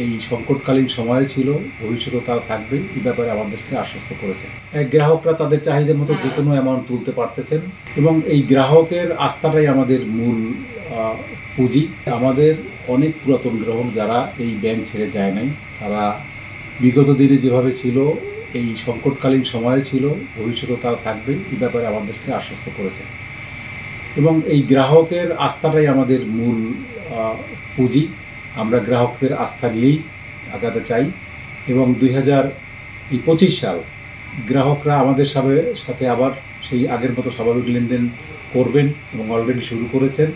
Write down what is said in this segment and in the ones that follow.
এই সংকটকালীন সময় ছিল, ভবিষ্যতেও তারা থাকবে, এই ব্যাপারে আমাদেরকে আশ্বস্ত করেছে। গ্রাহকরা তাদের চাহিদা মতো যে কোনো অ্যামাউন্ট তুলতে পারতেছেন এবং এই গ্রাহকের আস্থাটাই আমাদের মূল পুঁজি। আমাদের অনেক পুরাতন গ্রাহক যারা এই ব্যাংক ছেড়ে যায় নাই, তারা বিগত দিনে যেভাবে ছিল, এই সংকটকালীন সময় ছিল, ভবিষ্যতেও তারা থাকবে, এই ব্যাপারে আমাদেরকে আশ্বস্ত করেছে এবং এই গ্রাহকের আস্থাটাই আমাদের মূল পুঁজি। আমরা গ্রাহকদের আস্থা নিয়েই আগাতে চাই এবং 2025 সাল গ্রাহকরা আমাদের সাথে আবার সেই আগের মতো স্বাভাবিক লেনদেন করবেন এবং অলরেডি শুরু করেছেন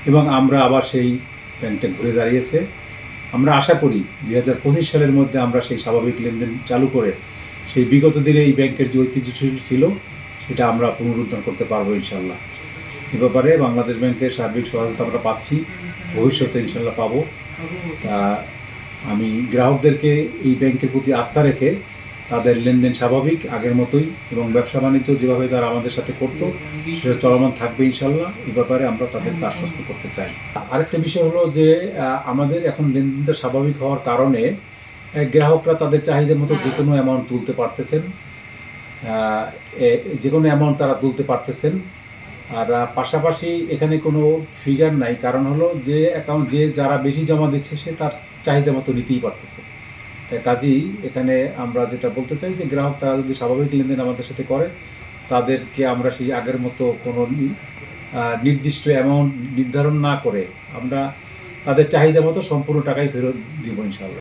এবং আমরা আবার সেই ব্যাংকটা ঘুরে দাঁড়িয়েছে। আমরা আশা করি 2025 সালের মধ্যে আমরা সেই স্বাভাবিক লেনদেন চালু করে সেই বিগত দিনে এই ব্যাংকের যে ঐতিহ্য ছিল সেটা আমরা পুনরুদ্ধার করতে পারবো ইনশাল্লাহ। এ ব্যাপারে বাংলাদেশ ব্যাংকের সার্বিক সহায়তা আমরা পাচ্ছি, ভবিষ্যতে ইনশাল্লাহ পাবো। তা আমি গ্রাহকদেরকে এই ব্যাংকের প্রতি আস্থা রেখে তাদের লেনদেন স্বাভাবিক আগের মতোই এবং ব্যবসা বাণিজ্য যেভাবে তারা আমাদের সাথে করতো সেটা চলমান থাকবে ইনশাল্লাহ। এই ব্যাপারে আমরা তাদেরকে আশ্বস্ত করতে চাই। আরেকটা বিষয় হলো যে আমাদের এখন লেনদেনটা স্বাভাবিক হওয়ার কারণে গ্রাহকরা তাদের চাহিদা মতো যে কোনো অ্যামাউন্ট তুলতে পারতেছেন, যে কোনো অ্যামাউন্ট তারা তুলতে পারতেছেন। আর পাশাপাশি এখানে কোনো ফিগার নাই, কারণ হলো যে অ্যাকাউন্ট যারা বেশি জমা দিচ্ছে সে তার চাহিদা মতো নিতেই পারতেছে। তাই কাজেই এখানে আমরা যেটা বলতে চাই যে গ্রাহক তারা যদি স্বাভাবিক লেনদেন আমাদের সাথে করে, তাদেরকে আমরা সেই আগের মতো কোনো নির্দিষ্ট অ্যামাউন্ট নির্ধারণ না করে আমরা তাদের চাহিদা মতো সম্পূর্ণ টাকাই ফেরত দিব ইনশাআল্লাহ।